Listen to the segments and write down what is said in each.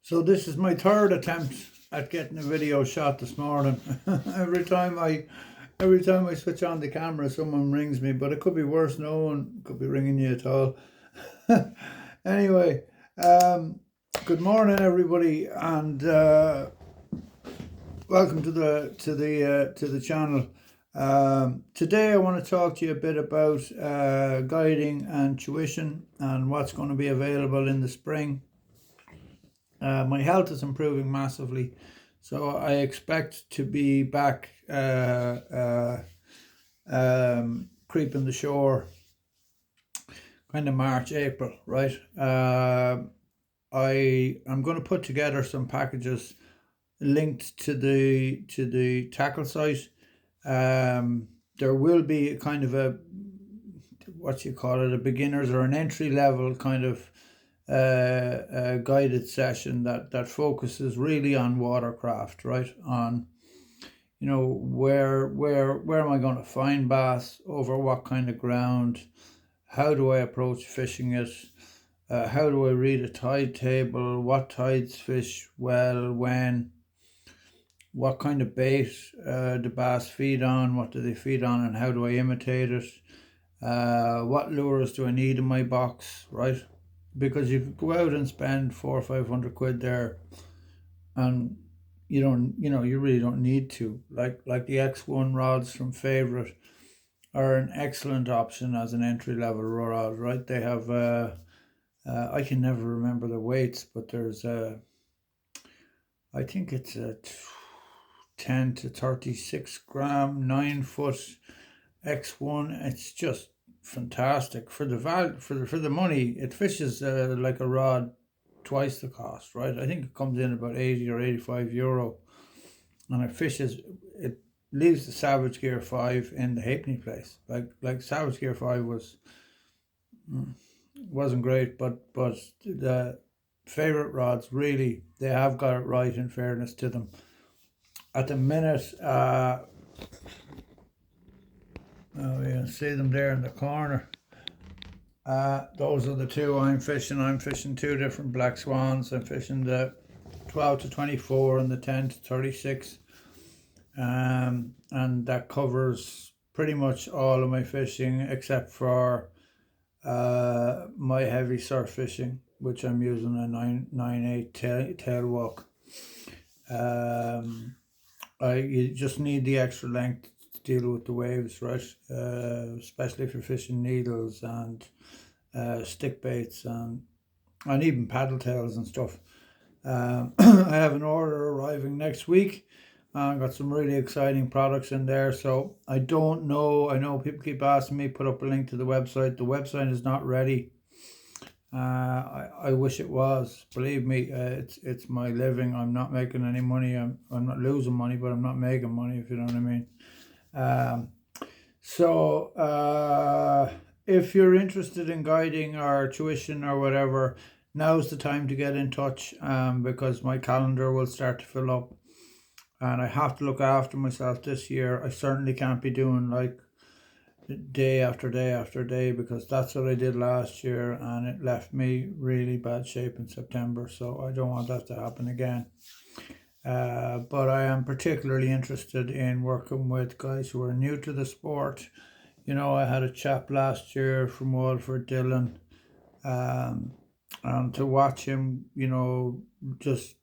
So this is my third attempt at getting a video shot this morning. every time I switch on the camera, someone rings me, but it could be worse. No one could be ringing you at all. Anyway, good morning, everybody, and welcome to the channel. Today I want to talk to you a bit about guiding and tuition and what's going to be available in the spring. My health is improving massively, so I expect to be back creeping the shore kind of March, April, right? I am going to put together some packages linked to the tackle site. There will be a kind of a, what you call it, a beginners or an entry level kind of a guided session that focuses really on watercraft, right? On, you know, where am I going to find bass, over what kind of ground, how do I approach fishing it, how do I read a tide table, what tides fish well, when, what kind of bait do bass feed on, what do they feed on, and how do I imitate it, what lures do I need in my box, right? Because you could go out and spend 400 or 500 quid there, and you really don't need to. Like the X1 rods from Favourite are an excellent option as an entry level rod, right? They have I can never remember the weights, but there's I think it's a 10 to 36 gram 9-foot X1. It's just fantastic for the value, for the money. It fishes like a rod twice the cost, right? I think it comes in about 80 or 85 euro, and it leaves the Savage Gear 5 in the Halfpenny place. Like Savage Gear 5 wasn't great, but the Favourite rods, really, they have got it right, in fairness to them. At the minute, oh, you can see them there in the corner. Those are the two I'm fishing. I'm fishing two different Black Swans. I'm fishing the 12 to 24 and the 10 to 36. And that covers pretty much all of my fishing except for my heavy surf fishing, which I'm using a 9.8 tail walk. You just need the extra length to deal with the waves, right? Especially if you're fishing needles and stick baits and even paddle tails and stuff. I have an order arriving next week. I've got some really exciting products in there, so I don't know. I know people keep asking me, put up a link to the website. The website is not ready. I wish it was. Believe me, it's my living. I'm not making any money. I'm not losing money, but I'm not making money, if you know what I mean. If you're interested in guiding or tuition or whatever, now's the time to get in touch, because my calendar will start to fill up, and I have to look after myself this year. I certainly can't be doing like day after day after day, because that's what I did last year, and it left me really bad shape in September, so I don't want that to happen again. But I am particularly interested in working with guys who are new to the sport. You know, I had a chap last year from Waterford, Dylan, and to watch him, you know, just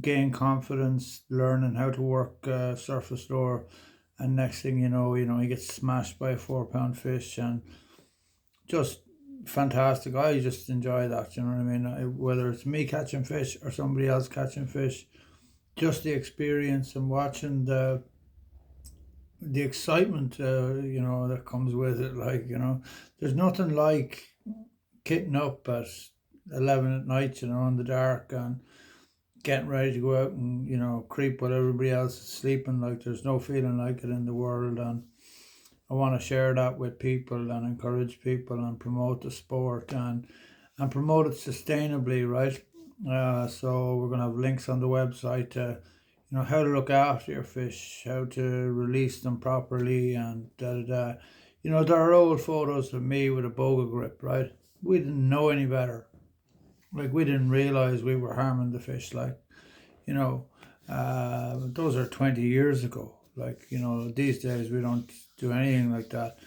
gain confidence, learning how to work surface lure, and next thing you know, he gets smashed by a 4-pound fish, and just fantastic. I just enjoy that, you know what I mean? Whether it's me catching fish or somebody else catching fish, just the experience and watching the excitement, that comes with it. Like, there's nothing like kitting up at 11 at night, in the dark, and getting ready to go out and, creep while everybody else is sleeping. Like, there's no feeling like it in the world, and I want to share that with people and encourage people and promote the sport and promote it sustainably, right? So we're going to have links on the website to, how to look after your fish, how to release them properly, and there are old photos of me with a boga grip, right? We didn't know any better. Like, we didn't realize we were harming the fish. Like, you know, those are 20 years ago. Like, you know, these days we don't do anything like that.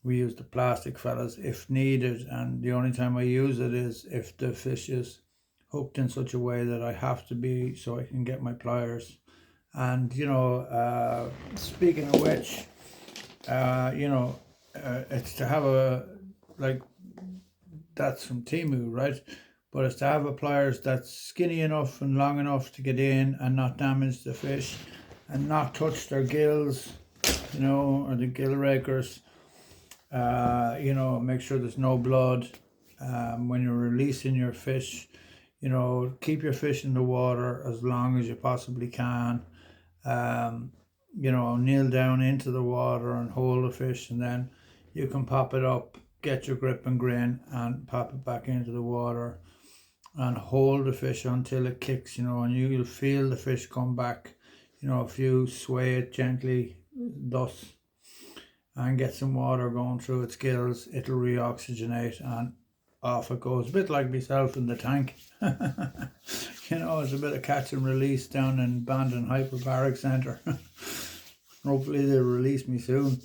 We use the plastic fellas if needed, and the only time I use it is if the fish is hooked in such a way that I have to be, so I can get my pliers. And speaking of which, it's to have a, like, that's from Timu, right? But it's to have a pliers that's skinny enough and long enough to get in and not damage the fish and not touch their gills, or the gill rakers. Make sure there's no blood. When you're releasing your fish, keep your fish in the water as long as you possibly can. Kneel down into the water and hold the fish, and then you can pop it up, get your grip and grin, and pop it back into the water and hold the fish until it kicks, and you'll feel the fish come back. If you sway it gently, thus, and get some water going through its gills, it'll reoxygenate and off it goes. A bit like myself in the tank. It's a bit of catch and release down in Bandon Hyperbaric Centre. Hopefully they'll release me soon.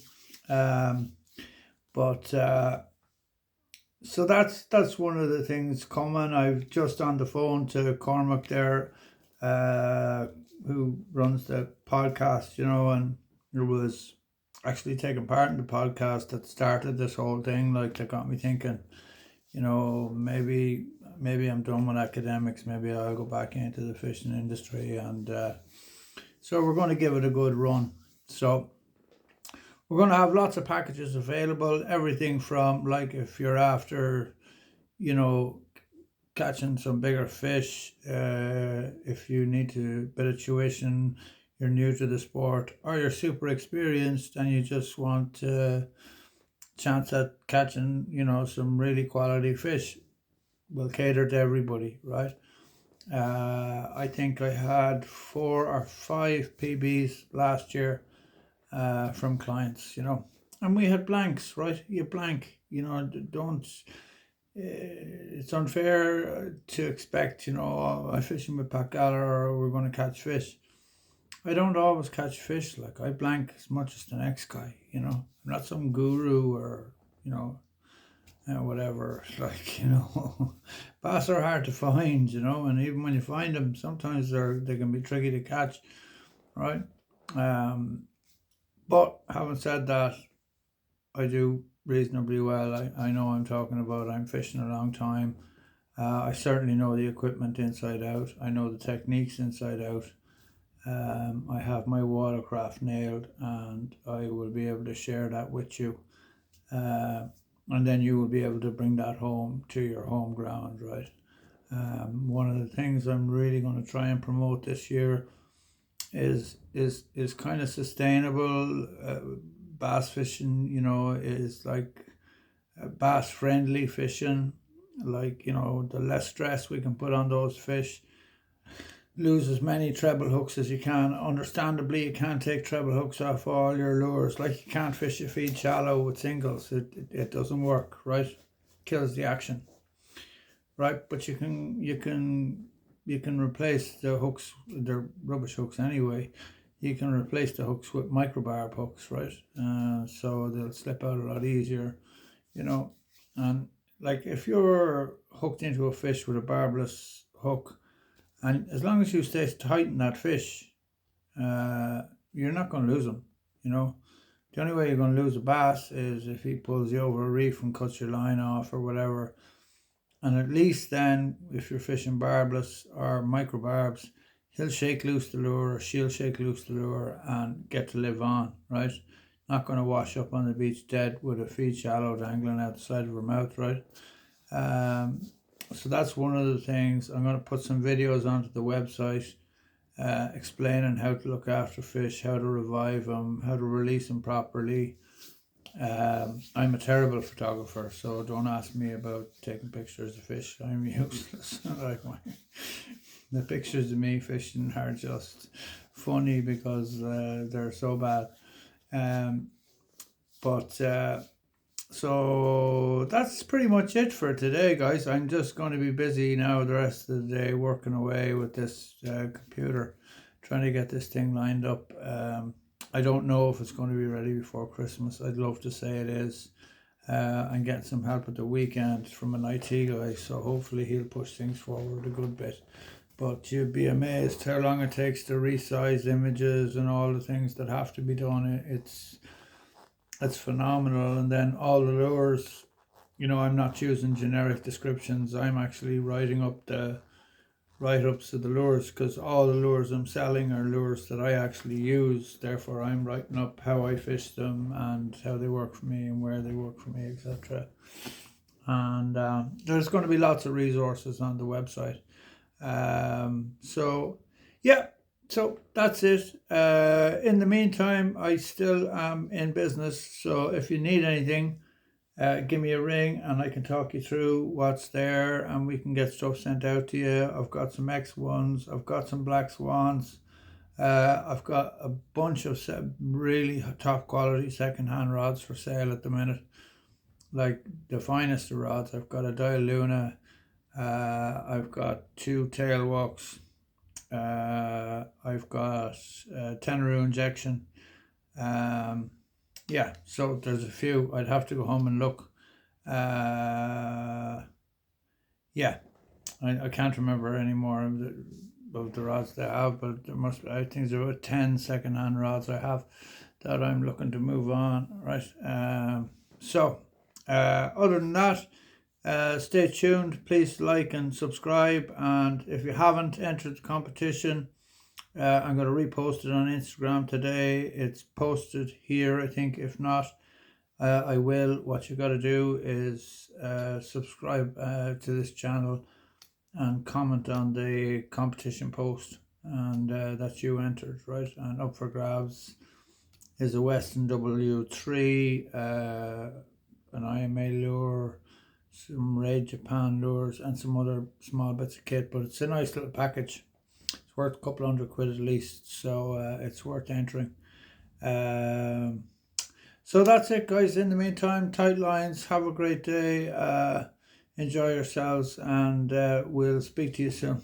So that's one of the things coming. I've just on the phone to Cormac there, who runs the podcast, and there was actually taking part in the podcast that started this whole thing. Like, that got me thinking, maybe I'm done with academics. Maybe I'll go back into the fishing industry, and so we're going to give it a good run. So we're going to have lots of packages available, everything from, like, if you're after, catching some bigger fish, if you need a bit of tuition, you're new to the sport, or you're super experienced and you just want a chance at catching, some really quality fish. We'll cater to everybody, right? I think I had 4 or 5 PBs last year from clients, and we had blanks, right? You blank, don't. It's unfair to expect, I'm fishing with Pat Gallagher, or we're going to catch fish. I don't always catch fish. Like, I blank as much as the next guy, I'm not some guru or, whatever. Like, bass are hard to find, and even when you find them, sometimes they can be tricky to catch, right? But having said that, I do reasonably well. I know I'm talking about. I'm fishing a long time. I certainly know the equipment inside out. I know the techniques inside out. I have my watercraft nailed, and I will be able to share that with you. And then you will be able to bring that home to your home ground, right? One of the things I'm really going to try and promote this year is kind of sustainable bass fishing. Is like bass friendly fishing. Like, the less stress we can put on those fish. Lose as many treble hooks as you can. Understandably, you can't take treble hooks off all your lures. Like, you can't fish your feed shallow with singles. It doesn't work, right? Kills the action, right? But you can replace the hooks. They're rubbish hooks anyway. You can replace the hooks with microbarb hooks, right? So they'll slip out a lot easier, And, like, if you're hooked into a fish with a barbless hook, and as long as you stay tight in that fish, you're not going to lose them, The only way you're going to lose a bass is if he pulls you over a reef and cuts your line off or whatever. And at least then, if you're fishing barbless or microbarbs, he'll shake loose the lure, or she'll shake loose the lure and get to live on, right? Not going to wash up on the beach dead with a feed shallow dangling out the side of her mouth, right? So that's one of the things. I'm going to put some videos onto the website explaining how to look after fish, how to revive them, how to release them properly. I'm a terrible photographer, so don't ask me about taking pictures of fish. I'm useless. The pictures of me fishing are just funny because they're so bad. So that's pretty much it for today, guys. I'm just going to be busy now the rest of the day working away with this computer, trying to get this thing lined up. I don't know if it's going to be ready before Christmas. I'd love to say it is. And get some help at the weekend from an IT guy, so hopefully he'll push things forward a good bit. But you'd be amazed how long it takes to resize images and all the things that have to be done. It's phenomenal. And then all the lures, I'm not using generic descriptions. I'm actually writing up the write-ups of the lures, because all the lures I'm selling are lures that I actually use. Therefore, I'm writing up how I fish them and how they work for me and where they work for me, etc. And there's going to be lots of resources on the website. So yeah, so that's it. In the meantime, I still am in business. So if you need anything, give me a ring and I can talk you through what's there, and we can get stuff sent out to you. I've got some X1s, I've got some Black Swans, I've got a bunch of really top quality second-hand rods for sale at the minute, like the finest of rods. I've got a Dial Luna, I've got two tail walks, I've got Tenaru injection. Yeah, so there's a few. I'd have to go home and look. Yeah, I can't remember anymore of the rods they have, but I think there's about 10 second-hand rods I have that I'm looking to move on, right? So, other than that, stay tuned. Please like and subscribe. And if you haven't entered the competition, I'm going to repost it on Instagram today. It's posted here, I think. If not, I will. What you got to do is subscribe to this channel and comment on the competition post, and that you entered, right? And up for grabs is a Weston W3, an IMA lure, some Raid Japan lures, and some other small bits of kit. But it's a nice little package. It's worth a couple £100 at least, so it's worth entering. So that's it, guys. In the meantime, tight lines. Have a great day. Enjoy yourselves, and we'll speak to you soon.